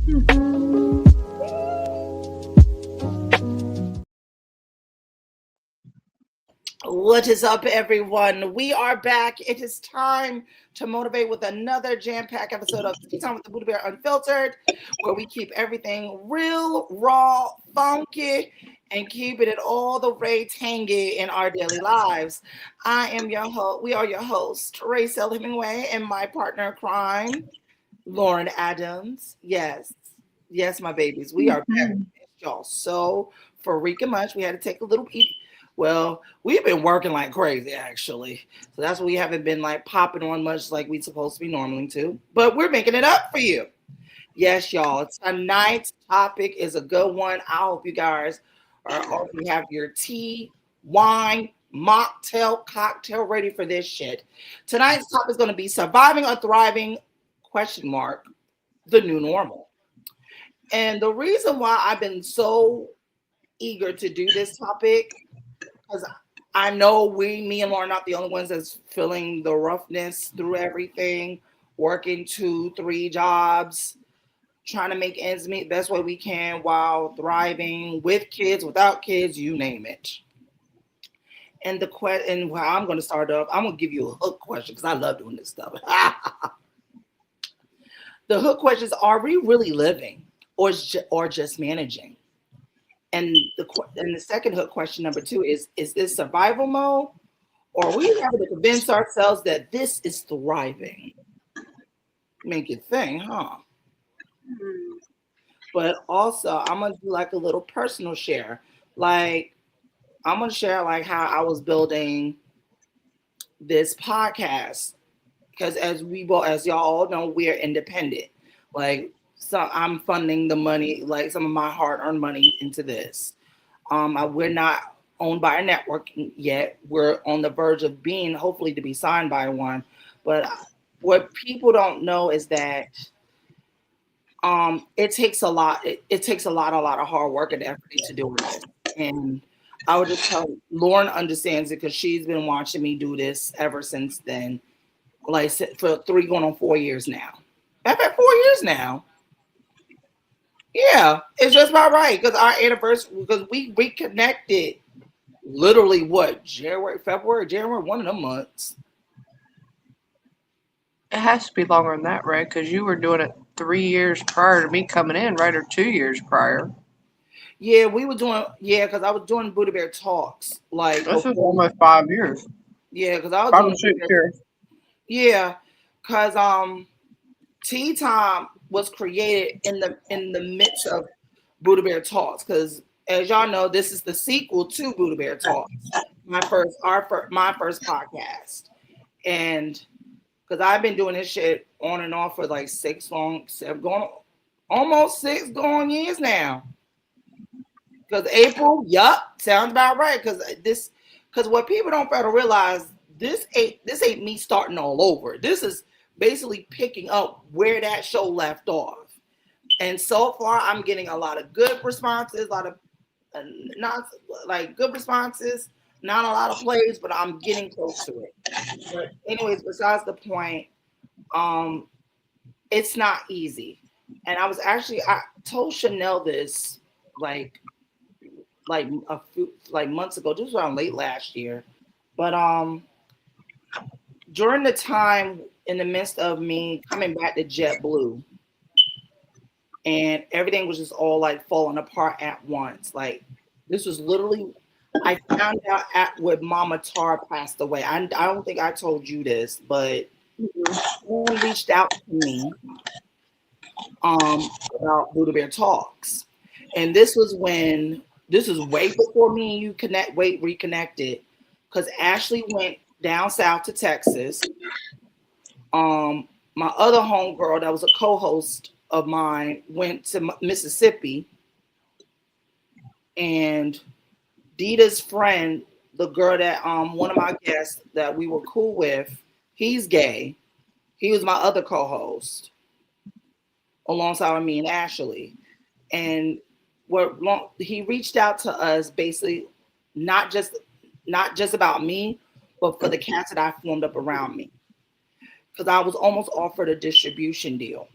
What is up, everyone? We are back. It is time to motivate with another jam-packed episode of Tea Time with the Buddha Bear Unfiltered, where we keep everything real, raw, funky, and keeping it all the way tangy in our daily lives. I am your host. We are your host, Rachel Hemingway, and my partner in crime, Lauren Adams. Yes, yes, my babies. We are back. Mhm. Y'all so freaking much. We had to take a little eat. Well, we've been working like crazy actually. So that's why we haven't been like popping on much like we supposed to be normally to. But we're making it up for you. Yes, y'all. Tonight's topic is a good one. I hope you guys are already have your tea, wine, mocktail, cocktail ready for this shit. Tonight's topic is going to be surviving or thriving question mark the new normal. And the reason why I've been so eager to do this topic because I know me and Lauren are not the only ones that's feeling the roughness through everything, working two, three jobs, trying to make ends meet best way we can while thriving with kids, without kids, you name it. And the question, and how I'm going to start off, I'm going to give you a hook question because I love doing this stuff. The hook question is: are we really living, or just managing? And the second hook question number two is this survival mode, or are we having to convince ourselves that this is thriving? Make you think, huh? But also, I'm gonna do like a little personal share. Like, I'm gonna share like how I was building this podcast because as y'all all know, we're independent. Like, so I'm funding the money, like some of my hard-earned money into this. We're not owned by a network yet. We're on the verge of being, hopefully, to be signed by one. But what people don't know is that it takes a lot. It takes a lot of hard work and effort to do this. And I would just tell Lauren understands it because she's been watching me do this ever since then. Like for 3 going on 4 years now. I've had 4 years now. Yeah, it's just about right because our anniversary because we reconnected literally what January, February, January, one of them months. It has to be longer than that, right? Because you were doing it 3 years prior to me coming in, right? Or 2 years prior. Yeah, we were doing because I was doing Buddha Bear talks like This is before. almost 5 years. Yeah, because I was Five or doing Buddha six Bear. years. Yeah, because Tea Time was created in the midst of Buddha Bear talks because as y'all know, this is the sequel to Buddha Bear talks. My first podcast, and because I've been doing this shit on and off for like 7 going almost 6 years now. Because April, yup, sounds about right. Because what people don't fail to realize, this ain't me starting all over. This is basically picking up where that show left off. And so far, I'm getting a lot of good responses, a lot of not like good responses, not a lot of plays, but I'm getting close to it. But anyways, besides the point, um, it's not easy. And I told Chanel this like a few like months ago, just around late last year. But during the time in the midst of me coming back to JetBlue and everything was just all like falling apart at once. Like this was literally I found out at when Mama Tar passed away. I don't think I told you this, but someone reached out to me about Buddha Bear Talks. And this was way before me and you reconnected because Ashley went down south to Texas. My other homegirl that was a co-host of mine went to Mississippi, and Dita's friend, the girl that one of my guests that we were cool with, he's gay. He was my other co-host alongside me and Ashley. And he reached out to us basically not just about me, but for the cats that I formed up around me. Because I was almost offered a distribution deal.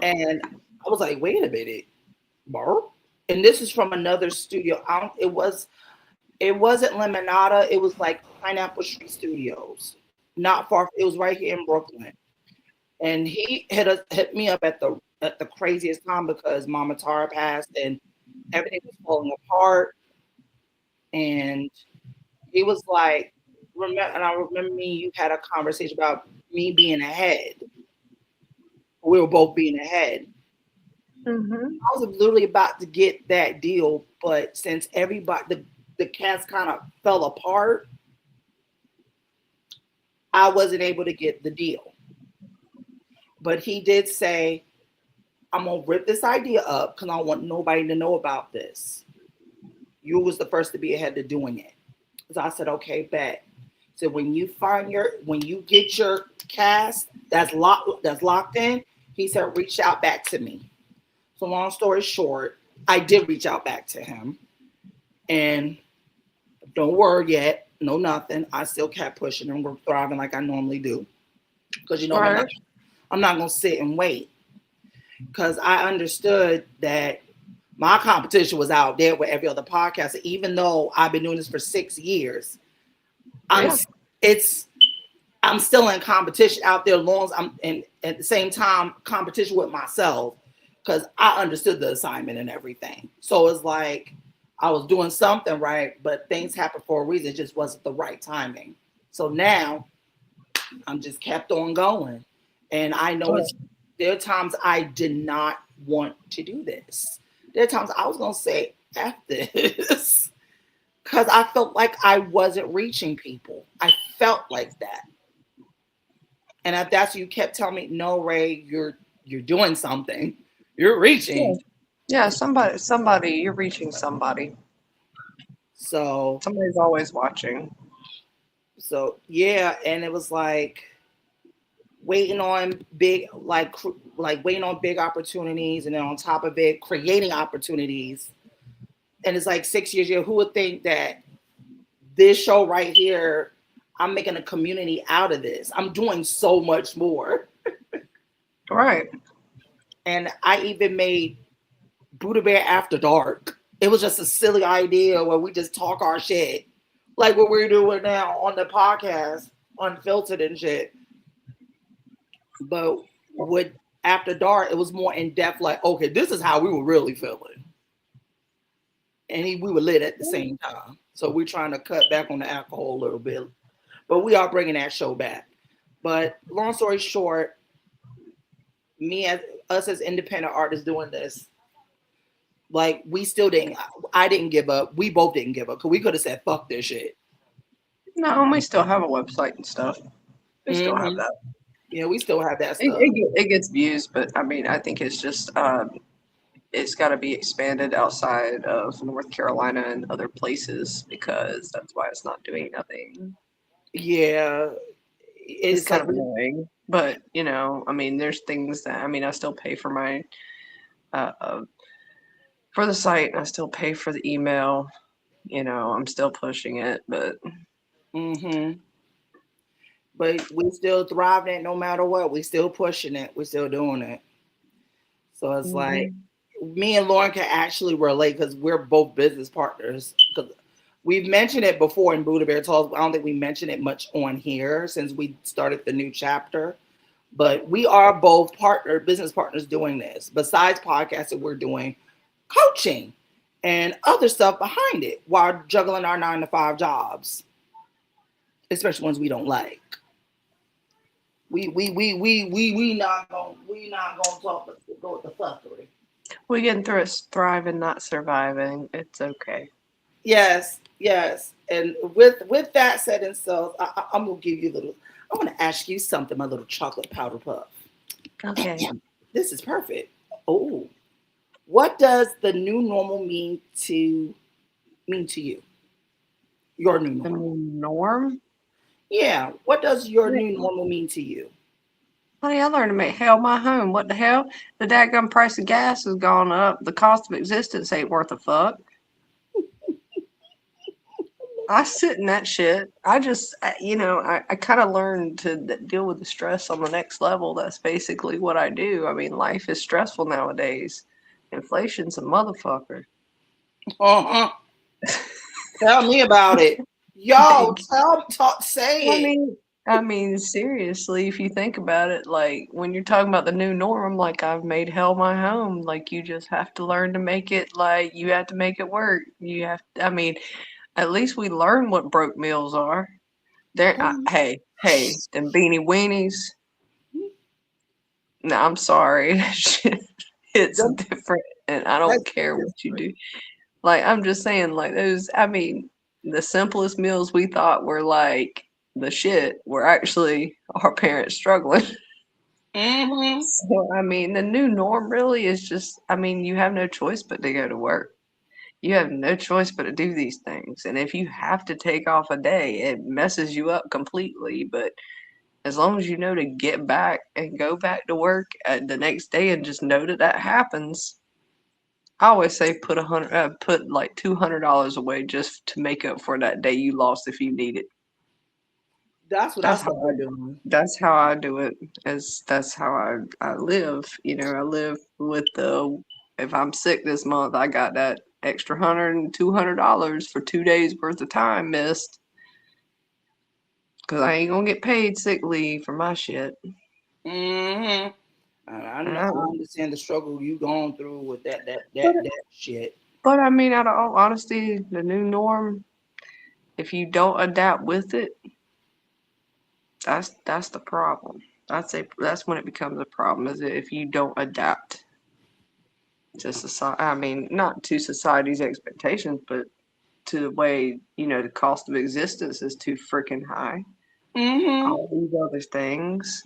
And I was like, wait a minute, Barb. And this is from another studio. It wasn't Lemonada. It was like Pineapple Street Studios, not far. It was right here in Brooklyn. And he hit me up at the craziest time because Mama Tara passed and everything was falling apart. And he was like, remember, and I remember me, you had a conversation about me being ahead. We were both being ahead. Mm-hmm. I was literally about to get that deal, but since the cast kind of fell apart, I wasn't able to get the deal. But he did say, I'm gonna rip this idea up because I don't want nobody to know about this. You was the first to be ahead to doing it. So I said, okay, bet. So when you get your cast that's locked in, he said, reach out back to me. So long story short, I did reach out back to him, and don't worry yet, no nothing. I still kept pushing and we're thriving like I normally do, because Right. I'm not gonna sit and wait, because I understood that my competition was out there with every other podcast. Even though I've been doing this for 6 years, I'm Yeah. it's I'm still in competition out there, as long as I'm in at the same time competition with myself, because I understood the assignment and everything. So it's like I was doing something right, but things happen for a reason. It just wasn't the right timing. So now I'm just kept on going. And I know there are times I did not want to do this. There are times I was gonna say F this because I felt like I wasn't reaching people. I felt like that. And if that's what you kept telling me, no, Ray, you're doing something. You're Yeah. reaching. Yeah. Somebody, you're reaching somebody. So Somebody's always watching. yeah, and it was like waiting on waiting on big opportunities, and then on top of it creating opportunities. And it's like 6 years ago, who would think that this show right here, I'm making a community out of this. I'm doing so much more. Right. And I even made Buddha Bear After Dark. It was just a silly idea where we just talk our shit, like what we're doing now on the podcast, Unfiltered and shit. But with After Dark, it was more in depth. Like, okay, this is how we were really feeling, and we were lit at the same time. So we're trying to cut back on the alcohol a little bit, but we are bringing that show back. But long story short, me as us as independent artists doing this, like we still didn't. I didn't give up. We both didn't give up because we could have said fuck this shit. No, we still have a website and stuff. We still have Hmm. that. Yeah, we still have that It, stuff. it, it gets views, but I mean, I think it's just it's got to be expanded outside of North Carolina and other places because that's why it's not doing nothing. Yeah, It's it's kind like of annoying, but I mean, there's things that I mean, I still pay for my uh, for the site, and I still pay for the email. I'm still pushing it, but mm-hmm. But we still thriving it no matter what. We still pushing it. We still doing it. So it's like Mhm. me and Lauren can actually relate because we're both business partners. Because we've mentioned it before in Buddha Bear Talks. I don't think we mentioned it much on here since we started the new chapter. But we are both business partners doing this. Besides podcasting, we're doing coaching and other stuff behind it while juggling our 9 to 5 jobs, especially ones we don't like. We not gonna talk go with the fuckery. We getting through it, thriving, not surviving. It's okay. Yes, yes. And with that said, and so I'm gonna give you a little. I want to ask you something, my little chocolate powder puff. Okay. This is perfect. Oh, what does the new normal mean to you? Your new The normal. new norm. Yeah. What does your Yeah. new normal mean to you? Honey, I learned to make hell my home. What the hell? The daggum price of gas has gone up. The cost of existence ain't worth a fuck. I sit in that shit. I kind of learned to deal with the stress on the next level. That's basically what I do. I mean, life is stressful nowadays. Inflation's a motherfucker. Uh-huh. Tell me about it. Yo, I say it. mean, seriously, if you think about it, like when you're talking about the new norm, like I've made hell my home. Like you just have to learn to make it. Like you have to make it work. You have. I mean, at least we learn what broke meals are. Hey, them beanie weenies. No, I'm sorry. It's Them- different, and I don't That's care what you different. do. Like I'm just saying, like those. I mean, the simplest meals we thought were like the shit were actually our parents struggling. Mm-hmm. So I mean, the new norm really is just. I mean, you have no choice but to go to work. You have no choice but to do these things, and if you have to take off a day, it messes you up completely. But as long as you know to get back and go back to work at the next day and just know that that happens. I always say put like $200 away just to make up for that day you lost if you need it. That's what I That's how I started doing. that's how I do it. As that's how I live. I live with the if I'm sick this month, I got that extra $100 and $200 for 2 days worth of time missed. Cause I ain't gonna get paid sick leave for my shit. Mm-hmm. I And know. I understand the struggle you going through with but that shit. but I mean, out of all honesty, the new norm, if you don't adapt with it, that's the problem. That's when it becomes a problem, is if you don't adapt to society. I mean, not to society's expectations, but to the way the cost of existence is too freaking high. Mm-hmm. All these other things,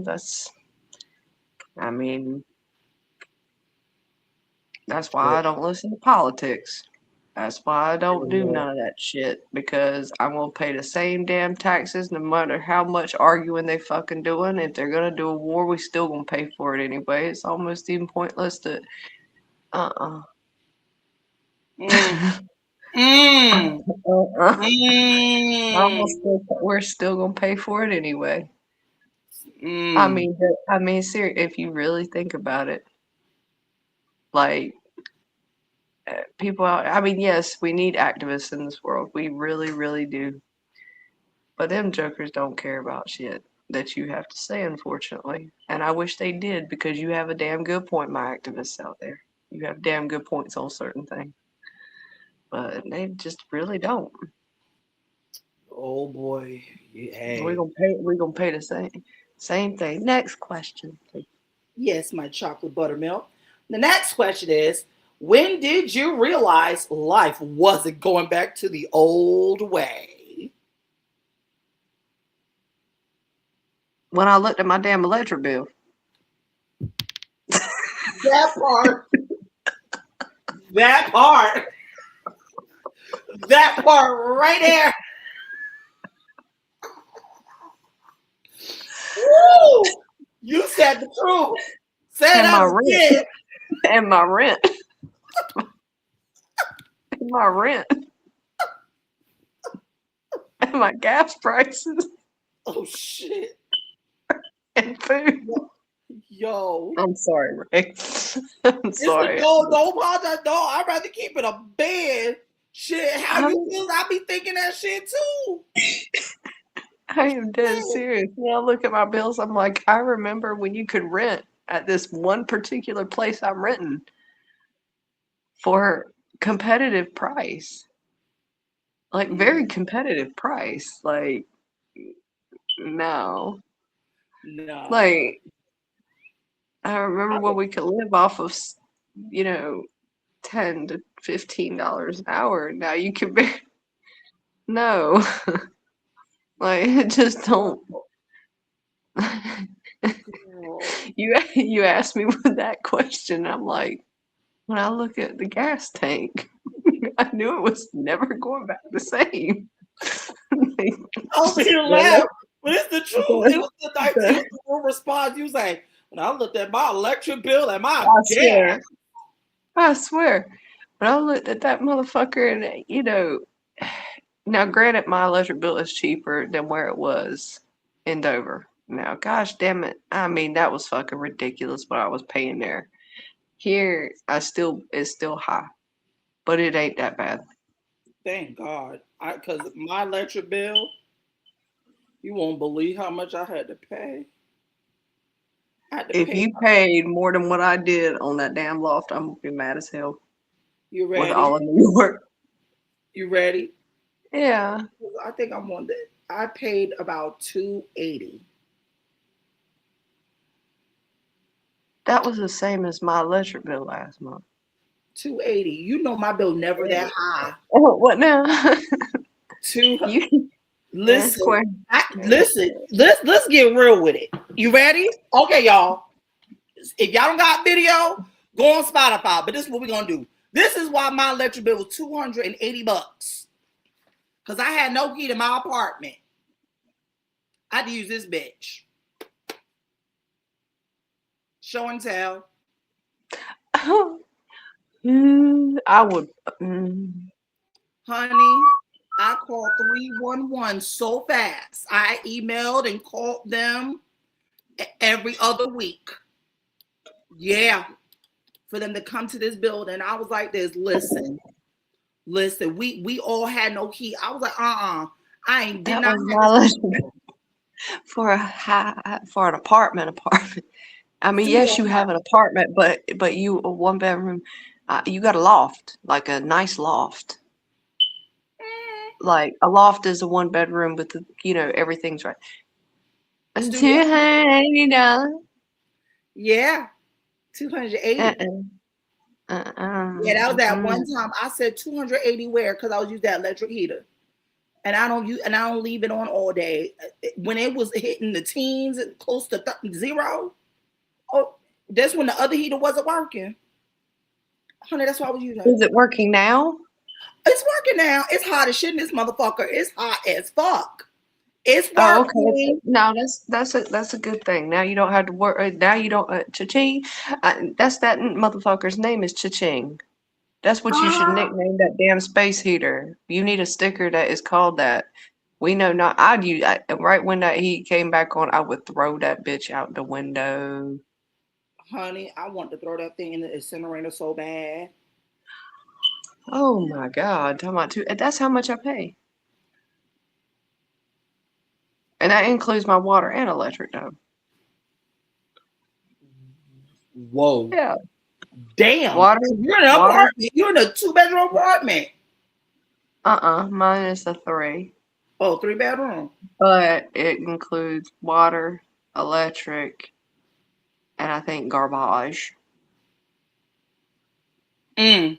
that's. I mean, that's why I don't listen to politics. That's why I don't do none of that shit because I'm gonna pay the same damn taxes no matter how much arguing they fucking doing. If they're gonna do a war, we still gonna pay for it anyway. It's almost even pointless to uh Mm. uh Mm. uh Mm. we're still gonna pay for it anyway. Mm. Seriously, if you really think about it, like people out. I mean, yes, we need activists in this world. We really, really do. But them jokers don't care about shit that you have to say, unfortunately. And I wish they did because you have a damn good point, my activists out there. You have damn good points on certain things. But they just really don't. Oh boy. We're Hey. gonna pay the same thing. Next question, please. Yes, my chocolate buttermilk. The next question is, when did you realize life wasn't going back to the old way? When I looked at my damn electric bill. That part. That part. That part right there. Woo! You said the truth. Say And that my rent. again. And my rent. And my rent. And my gas prices. Oh shit. And food. Yo. I'm sorry, Ray. I'm It's the sorry. no, don't apologize. No, I'd rather keep it a bed. Shit, how I, you feel? I be thinking that shit too. I am dead Shit. serious. When I look at my bills, I'm like, I remember when you could rent at this one particular place I'm renting for competitive price. Like very Mm, competitive price. Like no. nah. Like I remember I when we could live off of, you know, $10 to $15 an hour. Now you can be no. Like it just don't. girl. You asked me with that question. I'm like, when I look at the gas tank, I knew it was never going back the same. Like, Over here the, laugh. But it's the truth. It the, was it was the, the real response. You was like, when I looked at my electric bill and my I gas. swear, I swear. When I looked at that motherfucker, and Now, granted, my electric bill is cheaper than where it was in Dover. Now, gosh damn it. I mean, that was fucking ridiculous what I was paying there. Here, it's still high, but it ain't that bad. Thank God. Because my electric bill, you won't believe how much I had to pay. I had to If pay. you paid more than what I did on that damn loft, I'm gonna be mad as hell You with ready? all of New York. You ready? Yeah, I think I'm on that. I paid about 280. that was the same as my electric bill last month. 280. You know my bill never that high. Oh, what now? Two. You ask Listen. question. Listen. Let's get real with it. You ready? Okay, y'all. If y'all don't got video, go on Spotify. But this is what we're gonna do. This is why my electric bill was $280. Because I had no heat in my apartment. I had to use this bitch. Show and tell. I would. Honey, I called 311 so fast. I emailed and called them every other week. Yeah. For them to come to this building. I was like this, listen, we all had no heat. I was like, I ain't did That not was have my this electric for an apartment. I mean, yes, you have an apartment, but you a one bedroom. You got a loft, like a nice loft. Like a loft is a one bedroom with everything's right. studio. $280. Yeah. 280. Yeah, that was that one time I said 280 where because I was using that electric heater. And I don't leave it on all day. When it was hitting the teens, close to zero, oh, that's when the other heater wasn't working. Honey, that's what I was using. Is it working now? It's working now. It's hot as shit in this motherfucker. It's hot as fuck. It's Oh, okay. working. No, that's a good thing. Now you don't have to work. Now you don't. Cha-ching. That's that motherfucker's name is Cha-ching. That's what you should Uh-huh. nickname that damn space heater. You need a sticker that is called that. We know not. Right when that heat came back on, I would throw that bitch out the window. Honey, I want to throw that thing in the incinerator so bad. Oh my God, talking about two. That's how much I pay, and that includes my water and electric though. Whoa. Yeah, Damn. water, You're in an water. apartment. You're in a 2-bedroom apartment. Mine is a 3, Oh, 3-bedroom. but it includes water, electric, and I think garbage.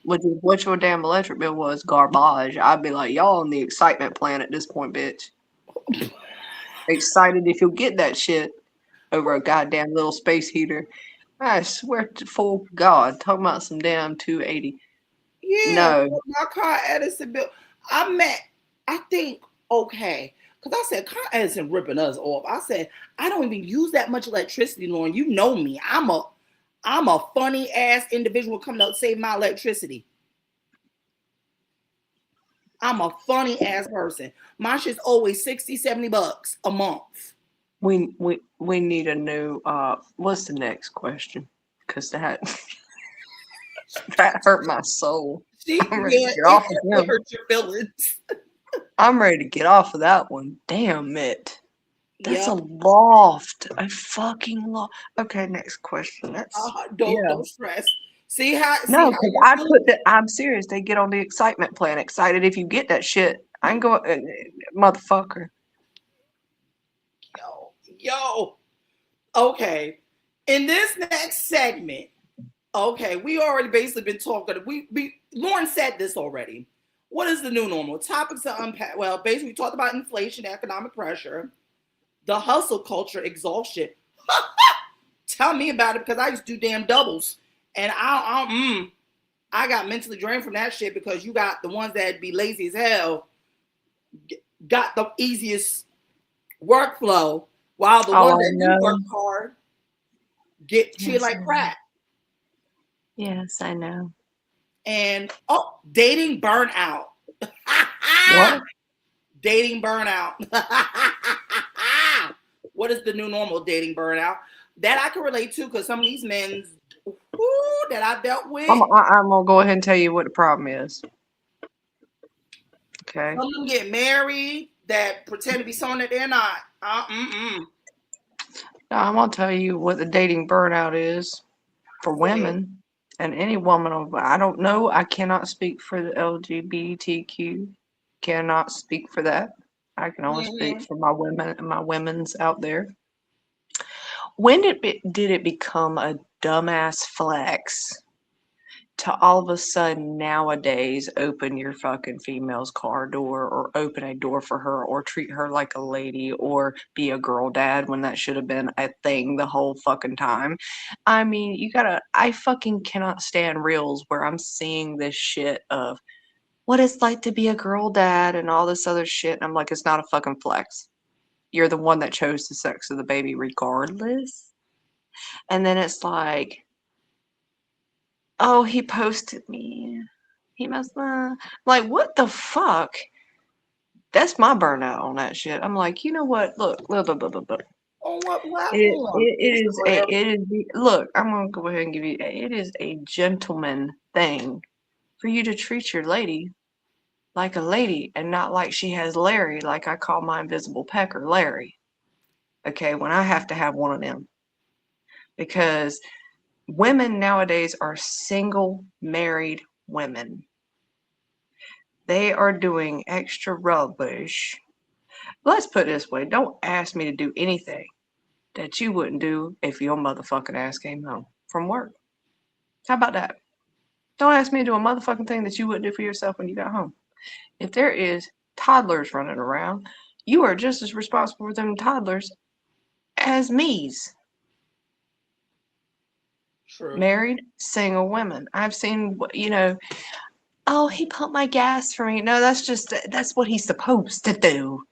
Which your damn electric bill was garbage. I'd be like, y'all on the excitement plan at this point, bitch. Excited if you'll get that shit over a goddamn little space heater. I swear to full God, talking about some damn 280. Yeah, No. my car Edison bill. I think, okay, because I said, Car Edison ripping us off. I said, I don't even use that much electricity, Lauren. You know me. I'm a funny ass individual coming up to save my electricity. I'm a funny ass person. My shit's always 60, $70 a month. We need a new what's the next question? Because that that hurt my soul. I'm ready to get off of It him. hurts your feelings. I'm ready to get off of that one. Damn it. That's a Yep. loft. A fucking loft. Okay, next question. Yeah. Don't stress. See No, how because you I feel? put that. I'm serious. They get on the excitement plan. Excited if you get that shit. I can go, motherfucker. Yo. Okay. In this next segment, okay, we already basically been talking. We Lauren said this already. What is the new normal? Topics to unpack. Well, basically, we talked about inflation, economic pressure, the hustle culture, exhaustion. Tell me about it because I used to do damn doubles, and I got mentally drained from that shit because you got the ones that be lazy as hell, got the easiest workflow, while the Oh, ones I that do work know. hard get treated Yes, like crap. yes, I know. And dating burnout. What? dating burnout. What is the new normal? Dating burnout. That I can relate to because some of these men that I dealt with, I'm gonna go ahead and tell you what the problem is. Okay. some of them get married that pretend to be someone that they're not. Now, I'm gonna tell you what the dating burnout is for Go ahead. women and any woman. I don't know. I cannot speak for the LGBTQ. Cannot speak for that. I can only speak Mm-hmm. for my women and my women's out there. When did it become a dumbass flex to all of a sudden nowadays open your fucking female's car door or open a door for her or treat her like a lady or be a girl dad when that should have been a thing the whole fucking time? I mean, I fucking cannot stand reels where I'm seeing this shit of what it's like to be a girl dad and all this other shit. And I'm like, it's not a fucking flex. You're the one that chose the sex of the baby regardless. And then it's like, oh, he posted me. He must like what the fuck? That's my burnout on that shit. I'm like, you know what? Look. On what It platform? it, it is a Instagram. it is look. I'm gonna go ahead and give you. It is a gentleman thing for you to treat your lady like a lady and not like she has Larry. Like I call my invisible pecker Larry. Okay, when I have to have one of them because women nowadays are single married women. They are doing extra rubbish. Let's put it this way, don't ask me to do anything that you wouldn't do if your motherfucking ass came home from work. How about that? Don't ask me to do a motherfucking thing that you wouldn't do for yourself when you got home. If there is toddlers running around, you are just as responsible for them toddlers as me's. True. Married, single women. I've seen, oh, he pumped my gas for me. No, that's what he's supposed to do.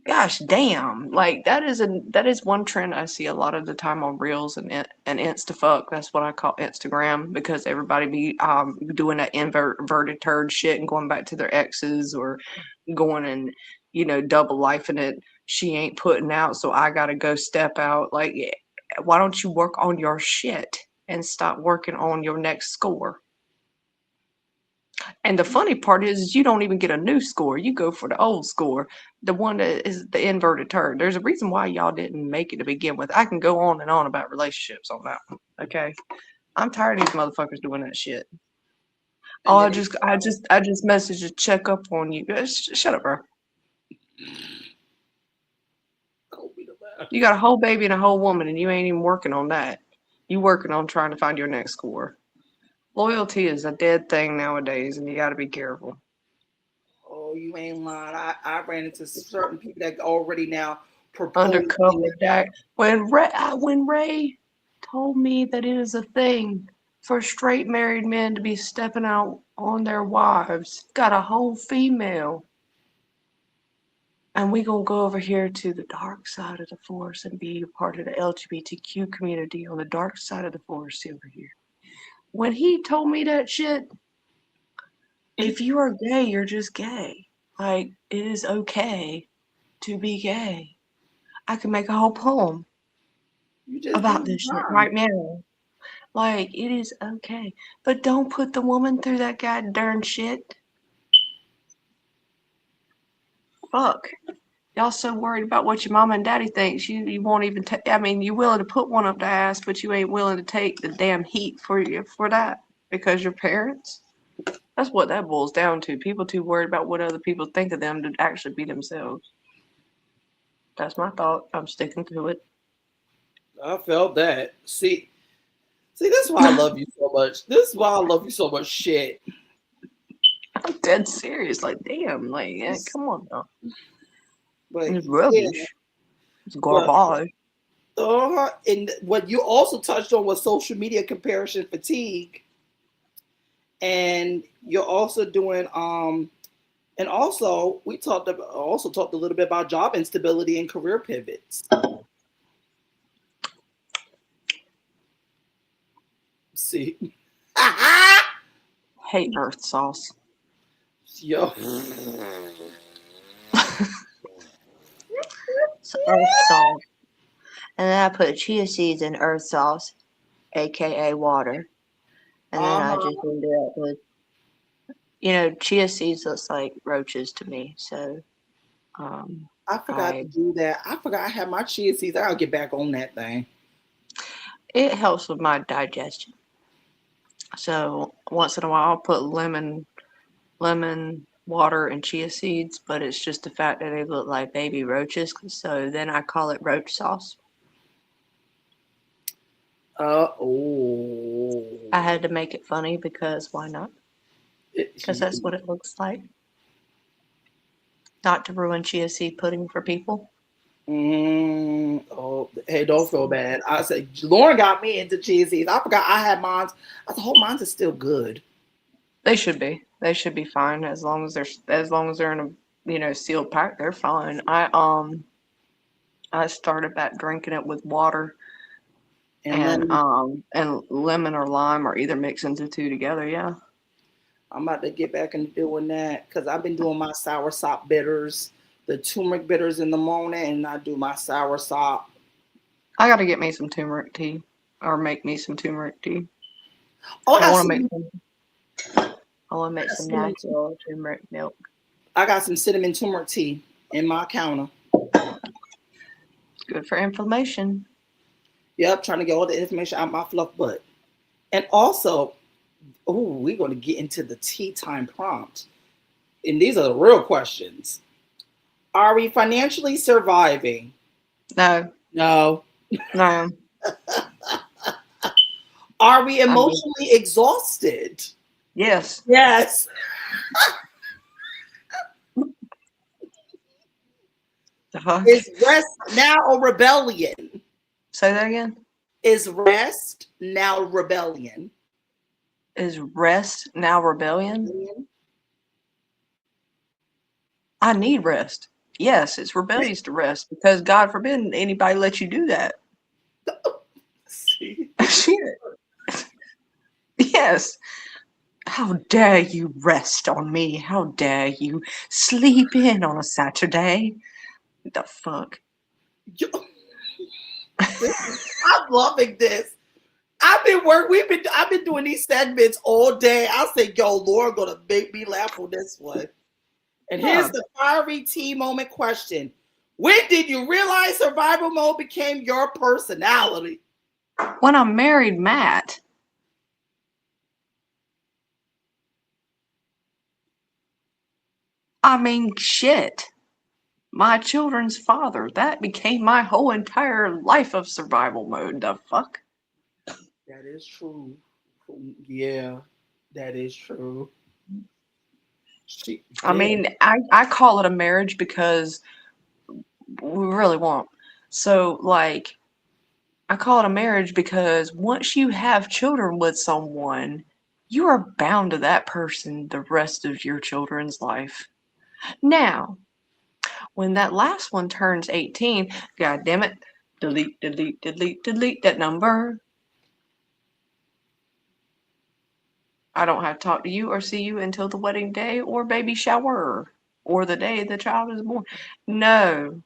Gosh damn, like that is one trend I see a lot of the time on Reels and Instafuck. That's what I call Instagram because everybody be doing that inverted turd shit and going back to their exes or going and double lifing it. She ain't putting out, so I gotta go step out. Like, yeah, why don't you work on your shit and stop working on your next score? And the funny part is you don't even get a new score. You go for the old score, the one that is the inverted turd. There's a reason why y'all didn't make it to begin with. I can go on and on about relationships on that one. Okay. I'm tired of these motherfuckers doing that shit. Oh, And I then just I just I just messaged to check up on you. Shut up, bro. You got a whole baby and a whole woman and you ain't even working on that. You working on trying to find your next score. Loyalty is a dead thing nowadays and you gotta be careful. oh, you ain't lying. I ran into certain people that already now proposing. Undercover Jack. When Ray told me that it is a thing for straight married men to be stepping out on their wives, got a whole female, and we gonna go over here to the dark side of the force and be a part of the LGBTQ community on the dark side of the force over here. When he told me that shit, if you are gay, you're just gay. Like it is okay to be gay. I could make a whole poem You just about doing this shit fine. right now. Like, it is okay. But don't put the woman through that goddamn shit. Fuck. Y'all so worried about what your mama and daddy thinks. You won't even take, I mean, you're willing to put one up the ass, but you ain't willing to take the damn heat for that because your parents. That's what that boils down to. People too worried about what other people think of them to actually be themselves. That's my thought. I'm sticking to it. I felt that. See, this is why I love you so much. This is why I love you so much. Shit. I'm dead serious. Like, damn. Like, yeah, come on now. But It's yeah, rubbish. It's but garbage. and what you also touched on was social media comparison fatigue, and you're also doing and also we talked a little bit about job instability and career pivots. See, Hate earth sauce. Yo. So earth salt. And then I put chia seeds in earth sauce, aka water. And then I just Uh-huh. ended up with, chia seeds looks like roaches to me. So um, I forgot I to do that. I forgot I had my chia seeds. I'll get back on that thing. it helps with my digestion. So once in a while I'll put lemon water and chia seeds, but it's just the fact that they look like baby roaches. So then I call it roach sauce. I Oh. had to make it funny because why not? Because that's what it looks like. Not to ruin chia seed pudding for people. Oh, hey, don't feel bad. I said Lauren got me into chia seeds. I forgot I had mine. I said, "Oh, mine is still good." They should be. They should be fine as long as they're in a sealed pack. They're fine. I started back drinking it with water And then and lemon or lime or either mixing the two together. Yeah, I'm about to get back into doing that because I've been doing my sour sop bitters, the turmeric bitters in the morning, and I do my sour sop. I got to get me some turmeric tea or make me some turmeric tea. Oh, I want to make some. I want to I make got some cinnamon, natural turmeric milk. I got some cinnamon turmeric tea in my counter. It's good for inflammation. Yep, trying to get all the information out my fluff butt. And also, oh, we're going to get into the tea time prompt. And these are the real questions. Are we financially surviving? No, No. no. Are we I mean, emotionally exhausted? yes. Yes. The fuck? Is rest now a rebellion? Say that again. Is rest now rebellion? Is rest now rebellion? I need rest. Yes, it's rebellious to rest because God forbid anybody let you do that. See? Shit. Yes. How dare you rest on me? How dare you sleep in on a Saturday? The fuck? Yo- I'm loving this. I've been doing these segments all day. I say, yo, Laura gonna make me laugh on this one. And here's Yeah. the fiery tea moment question. When did you realize survival mode became your personality? When I married Matt, I mean, shit. My children's father. That became my whole entire life of survival mode. The fuck? That is true. Yeah, that is true. She I did. mean, I call it a marriage because we really won't. So, like, I call it a marriage because once you have children with someone, you are bound to that person the rest of your children's life. Now, when that last one turns 18, god damn it, delete, delete, delete, delete that number. I don't have to talk to you or see you until the wedding day or baby shower or the day the child is born. No.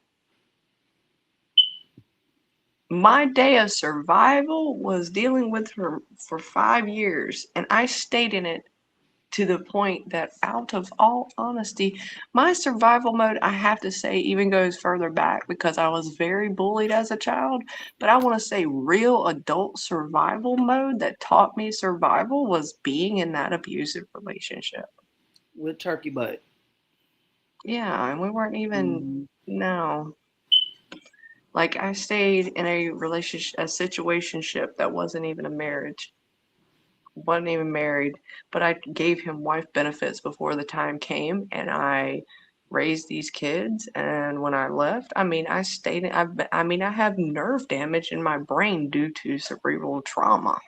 My day of survival was dealing with her for 5 years, and I stayed in it to the point that, out of all honesty, my survival mode, I have to say, even goes further back because I was very bullied as a child. But I want to say, real adult survival mode that taught me survival was being in that abusive relationship. With turkey butt. Yeah, and we weren't even, Mhm. no. Like, I stayed in a relationship, a situationship that wasn't even a marriage, wasn't even married, but I gave him wife benefits before the time came, and I raised these kids. And when I left, I mean, I stayed. I mean, I have nerve damage in my brain due to cerebral trauma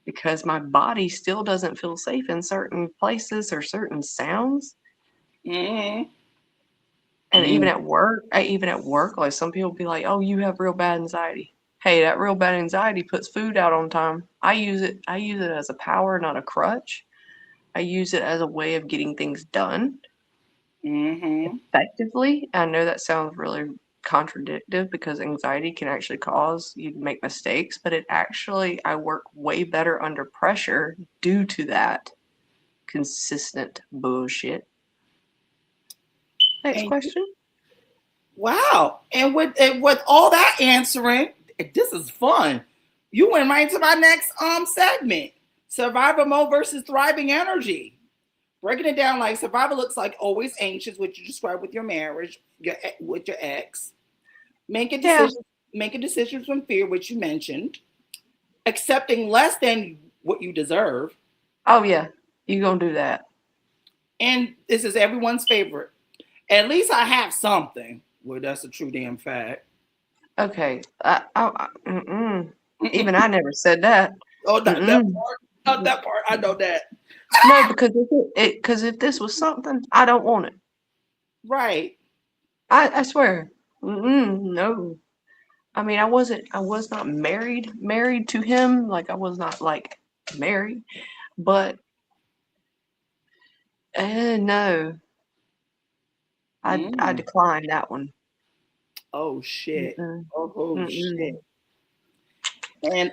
because my body still doesn't feel safe in certain places or certain sounds. Mhm. And even Mhm. at work, like some people be like, "Oh, you have real bad anxiety." Hey, that real bad anxiety puts food out on time. I use it. I use it as a power, not a crutch. I use it as a way of getting things done Mm-hmm. effectively. I know that sounds really contradictive because anxiety can actually cause you to make mistakes, but it actually, I work way better under pressure due to that consistent bullshit. Next And question. wow. And with all that answering, this is fun. You went right into my next segment. Survival mode versus thriving energy. Breaking it down, like survival looks like always anxious, which you described with your marriage, with your ex. Making Yeah. decisions, making decisions from fear, which you mentioned. Accepting less than what you deserve. Oh yeah. You gonna do that. And this is everyone's favorite. At least I have something. Well, that's a true damn fact. Okay. Even I never said that. Oh, that Mm-mm. part. That part. I know that. No, because if this was something, I don't want it. Right. I swear. No. I mean, I was not married to him. Like, I was not, like, married. But, no. I Mm. declined that one. Oh shit. Mm-mm. Oh shit. Mm-mm.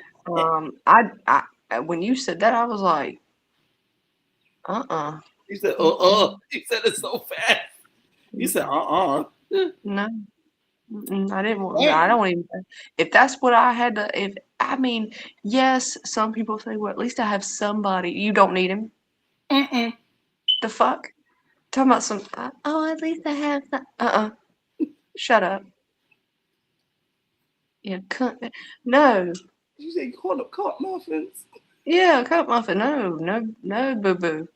And When you said that, I was like, uh-uh. he said, Mm-mm. He said it so fast. He said, No. Mm-mm. I didn't want, I Damn. don't even, if that's what I had to, I mean, yes, some people say, well, at least I have somebody. You don't need him. Mm-mm. The fuck? Talking about some, oh, at least I have that. Shut up. Yeah, no. You say you call up cup muffins? Yeah, cup muffin. No, boo boo.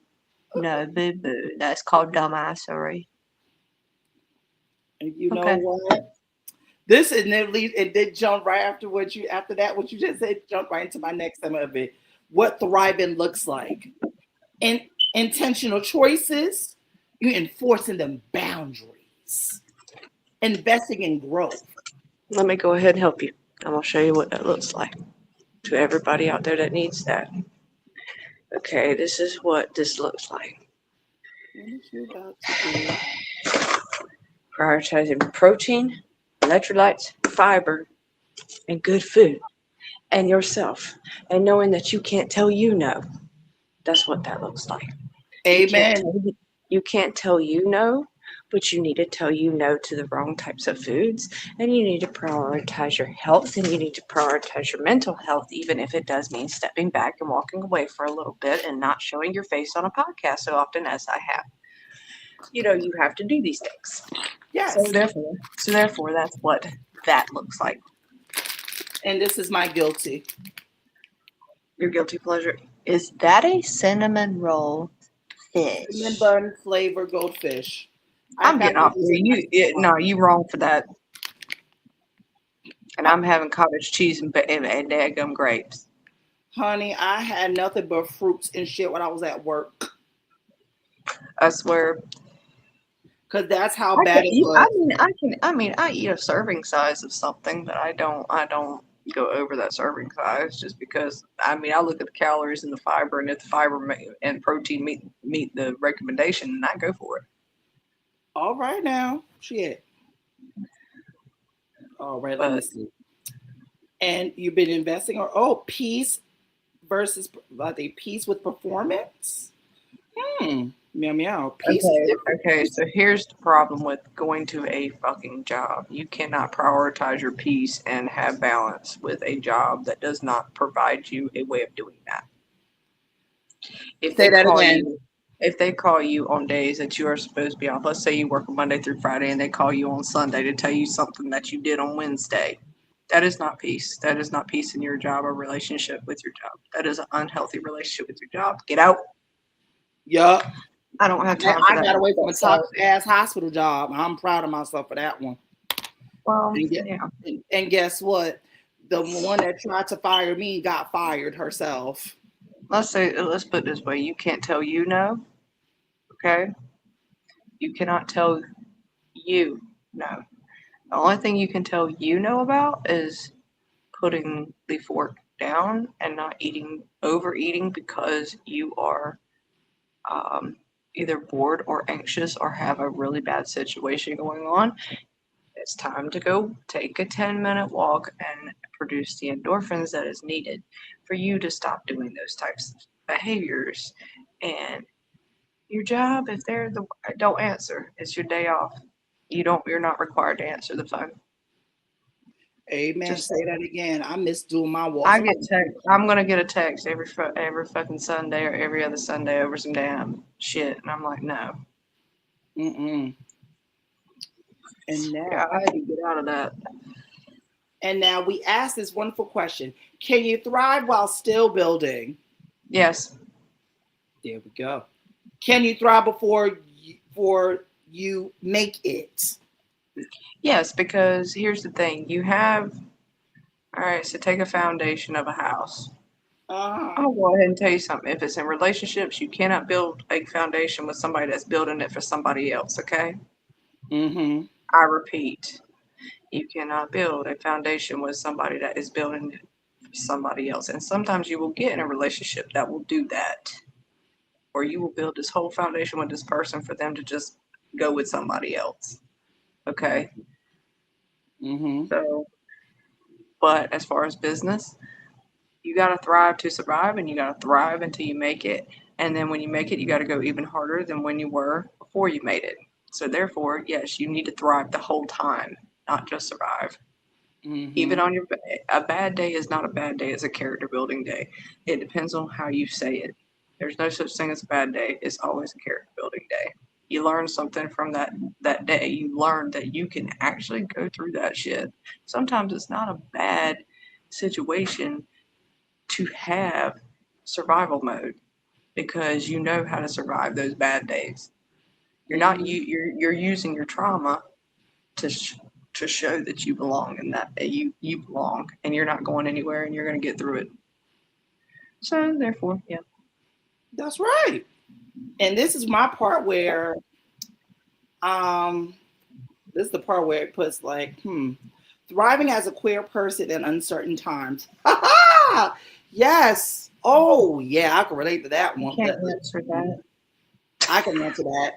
No, boo boo. That's called dumbassery. And you know Okay. what? This is literally it did jump right after after that what you just said jump right into my next segment of it. What thriving looks like. In intentional choices, you're enforcing them boundaries, investing in growth. Let me go ahead and help you. I'm gonna show you what that looks like to everybody out there that needs that. Okay, this is what this looks like. What is you about to do? Prioritizing protein, electrolytes, fiber, and good food, and yourself, and knowing that you can't tell you no. That's what that looks like. You can't Amen. tell you can't tell you no, but you need to tell you no to the wrong types of foods, and you need to prioritize your health, and you need to prioritize your mental health, even if it does mean stepping back and walking away for a little bit and not showing your face on a podcast so often as I have. You have to do these things. So Yes. therefore, that's what that looks like. And this is my guilty. Your guilty pleasure. Is that a cinnamon roll Cinnamon fish? bun flavor goldfish. I I'm found getting off this here. No, you wrong for that. And Uh, I'm having cottage cheese and daggum grapes. honey, I had nothing but fruits and shit when I was at work. I swear. Cause that's how I can, bad it you, was. I mean, I eat a serving size of something, but I don't go over that serving size just because, I mean, I look at the calories and the fiber, and if the fiber and protein meet the recommendation, and I go for it. All right now. Shit. All right, let me But see. And you've been investing or peace versus I think peace with performance. Meow meow. Peace is different. okay, so here's the problem with going to a fucking job. You cannot prioritize your peace and have balance with a job that does not provide you a way of doing that. If Say they that call again. you if they call you on days that you are supposed to be off, let's say you work Monday through Friday and they call you on Sunday to tell you something that you did on Wednesday, that is not peace. That is not peace in your job or relationship with your job. That is an unhealthy relationship with your job. Get out. Yup. I don't have time for I that. got away from a So, toxic ass hospital job. I'm proud of myself for that one. well, And, yeah. and guess what? The one that tried to fire me got fired herself. Let's put it this way. You can't tell you no. Okay. You cannot tell you no. The only thing you can tell you no about is putting the fork down and not overeating because you are um, either bored or anxious or have a really bad situation going on, it's time to go take a 10-minute walk and produce the endorphins that is needed for you to stop doing those types of behaviors. And your job, if they're the don't answer, it's your day off. You're not required to answer the phone. Amen. Just Say that again. I miss doing my walks. I get text. I'm gonna get a text every fucking Sunday or every other Sunday over some damn shit, and I'm like, no. Mm-mm. And Yeah, now, I had to get out of that. and now we ask this wonderful question: can you thrive while still building? Yes. There we go. Can you thrive before you make it? Yes, because here's the thing. You have, all right, so take a foundation of a house. Uh-huh. I'm gonna go ahead and tell you something. If it's in relationships, you cannot build a foundation with somebody that's building it for somebody else, okay? Mm-hmm. I repeat, you cannot build a foundation with somebody that is building it for somebody else. And sometimes you will get in a relationship that will do that. Or you will build this whole foundation with this person for them to just go with somebody else. Okay? Mm-hmm. So, but as far as business, you got to thrive to survive and you got to thrive until you make it. And then when you make it, you got to go even harder than when you were before you made it. So, therefore, yes, you need to thrive the whole time, not just survive. Mm-hmm. Even on a bad day is not a bad day, it's a character building day. It depends on how you say it. There's no such thing as a bad day, it's always a character building day. You learn something from that day. You learn that you can actually go through that shit. Sometimes it's not a bad situation to have survival mode because you know how to survive those bad days. Mm-hmm. You're using your trauma to to show that you belong and that you belong and you're not going anywhere and you're going to get through it. So therefore, yeah. That's right. And this is my part where um this is the part where it puts like, thriving as a queer person in uncertain times. Yes. Oh yeah, I can relate to that You one. can't answer that. I can answer that.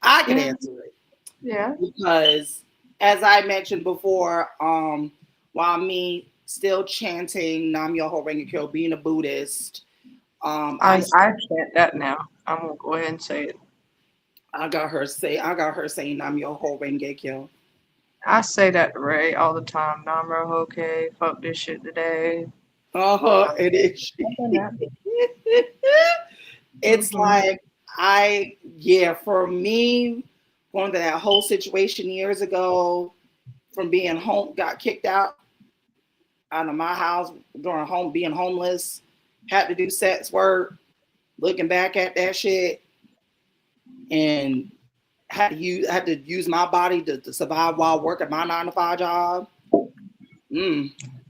I can Yeah, answer it yeah. because, as I mentioned before, while me still chanting Nam Myoho Renge Kyo, being a Buddhist, I chant that now. I'm gonna go ahead and say it. I got her saying Nam Myoho Renge Kyo. I say that to Ray all the time. Namro okay, fuck this shit today. Uh-huh. It is. I've done that. It's Mm-hmm. like for me, going to that whole situation years ago, from being home, got kicked out of my house during being homeless, had to do sex work, looking back at that shit, and had to use my body to survive while working my 9 to 5 job.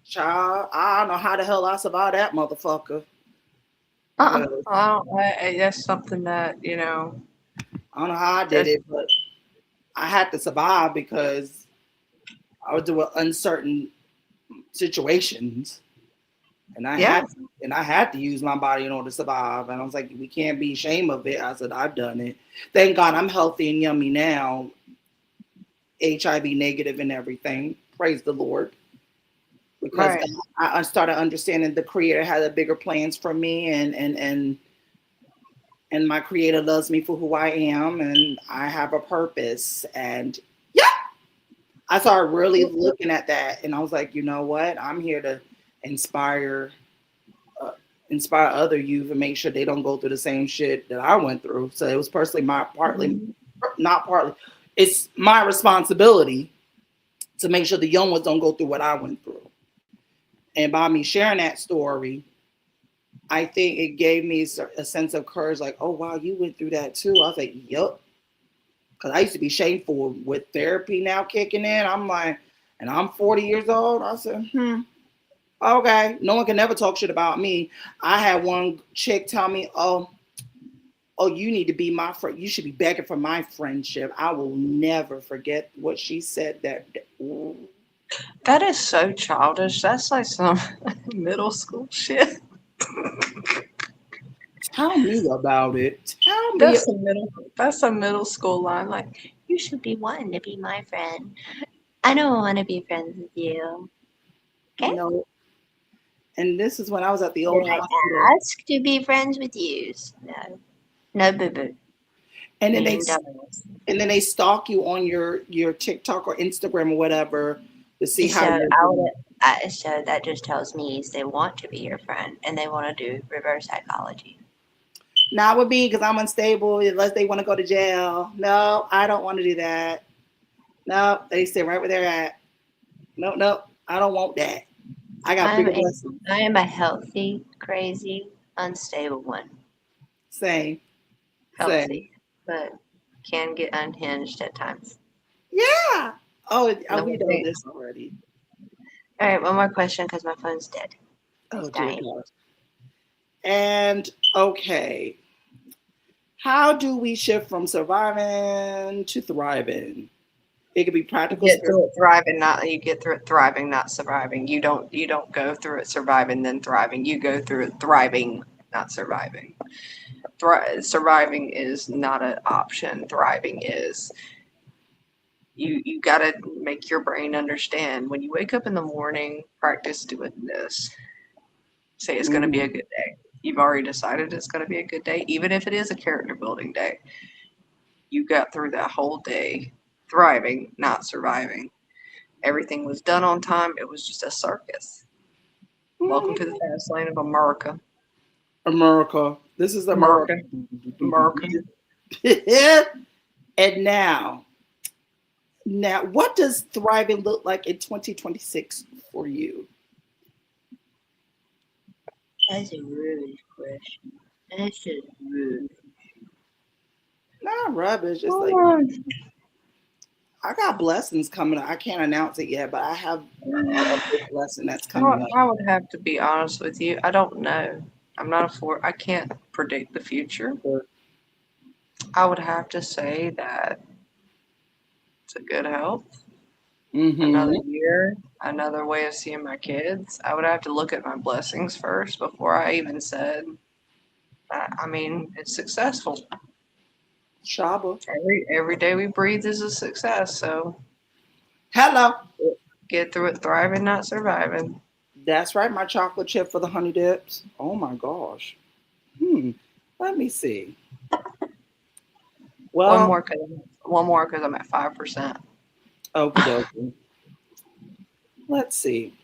Child, I don't know how the hell I survived that motherfucker. Cause I don't. That's something that I don't know how I did That's it, but I had to survive because I was doing uncertain situations, and yeah. I had to use my body in order to survive. And I was like, we can't be ashamed of it. I said, I've done it. Thank God I'm healthy and yummy now, HIV negative and everything. Praise the Lord. Because Right. I started understanding the Creator had a bigger plans for me, and my Creator loves me for who I am, and I have a purpose. And yeah, I started really looking at that, and I was like, you know what? I'm here to inspire, uh, inspire other youth and make sure they don't go through the same shit that I went through. So it was personally Mhm. not partly, it's my responsibility to make sure the young ones don't go through what I went through. And by me sharing that story, I think it gave me a sense of courage. Like, oh wow, you went through that too. I was like, yup. Because I used to be shameful with therapy now kicking in. I'm like, and I'm 40 years old. I said, okay. No one can never talk shit about me. I had one chick tell me, oh, you need to be my friend. You should be begging for my friendship. I will never forget what she said that day. That is so childish. That's like some middle school shit. Tell me about it. Tell me. That's a middle school line. Like, you should be wanting to be my friend. I don't want to be friends with you. Okay? No. And this is when I was at the Did old hospital. I ask to be friends with you? No. No, boo boo. And then they Being dumbass. and then they stalk you on your TikTok or Instagram or whatever to see So how you're I doing. would. So that just tells me is they want to be your friend and they want to do reverse psychology. Not with me because I'm unstable unless they want to go to jail. No, I don't want to do that. No, they stay right where they're at. No, no, I don't want that. I got I'm bigger a blessings. I am a healthy, crazy, unstable one. Same, same. Healthy, but can get unhinged at times. Yeah. Oh, No we one know thing. this already. All right, one more question because my phone's dead. It's Oh dear dying. God. And okay, how do we shift from surviving to thriving? It could be You practical get steps. through it thriving, not you get through it thriving, not surviving. You don't go through it surviving then thriving. You go through it thriving, not surviving. Surviving is not an option. Thriving is. You got to make your brain understand when you wake up in the morning, practice doing this. Say it's going to be a Mhm. good day. You've already decided it's going to be a good day, even if it is a character building day. You got through that whole day thriving, not surviving. Everything was done on time. It was just a circus. Welcome to the fast lane of America. America. This is America. America. America. And now, what does thriving look like in 2026 for you? That's a really question. That's just rude. Not rubbish. It's like Oh, I got blessings coming up. I can't announce it yet, but I have a big blessing that's coming up. I would have to be honest with you. I don't know. I'm not I can't predict the future. I would have to say that it's a good health. Another Mm-hmm. year, another way of seeing my kids. I would have to look at my blessings first before I even said that. I mean, it's successful. Shaba. Every day we breathe is a success. So Hello. get through it thriving, not surviving. That's right. My chocolate chip for the honey dips. Oh my gosh. Let me see. One Well, more because I'm at 5%. okie dokie. Let's see.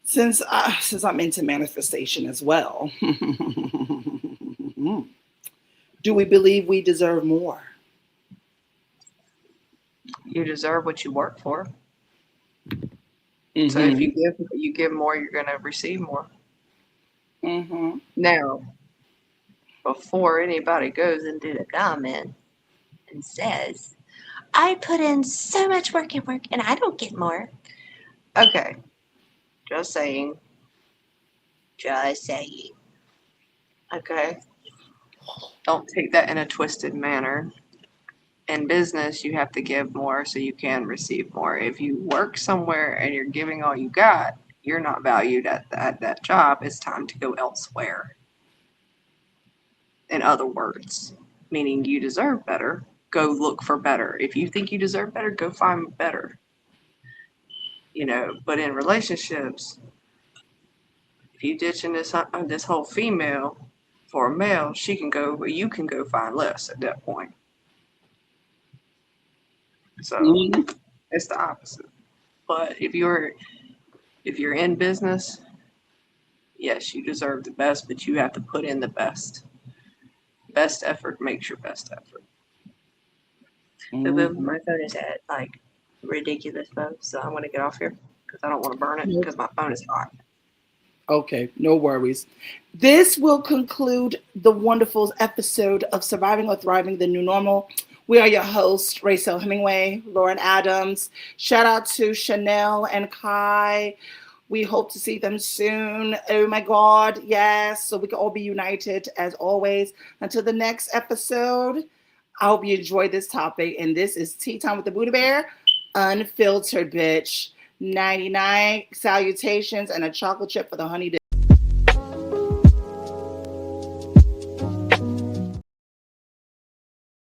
Since I'm into manifestation as well, do we believe we deserve more? You deserve what you work for. So if Mm-hmm. you give more, you're gonna receive more. Mm-hmm. Now, before anybody goes into the comment and says, I put in so much work and I don't get more. Okay, just saying. Just saying. Okay. Don't take that in a twisted manner. In business, you have to give more so you can receive more. If you work somewhere and you're giving all you got, you're not valued at that job. It's time to go elsewhere. In other words, meaning you deserve better, go look for better. If you think you deserve better, go find better. But in relationships, if you ditching this whole female for a male, she can go, but you can go find less at that point. So Mm-hmm. it's the opposite. But if you're in business, yes, you deserve the best, but you have to put in the best. Best effort makes your best effort. But Mm-hmm. my phone is at like ridiculous phone, so I'm gonna get off here because I don't want to burn it Nope. because my phone is hot. Okay, no worries. This will conclude the wonderful episode of Surviving or Thriving the New Normal. We are your hosts, Rachel Hemingway, Lauren Adams. Shout out to Chanel and Kai. We hope to see them soon. Oh my God, yes. So we can all be united as always. Until the next episode, I hope you enjoyed this topic. And this is Tea Time with the Buddha Bear, Unfiltered, bitch. 99 salutations and a chocolate chip for the honey dip.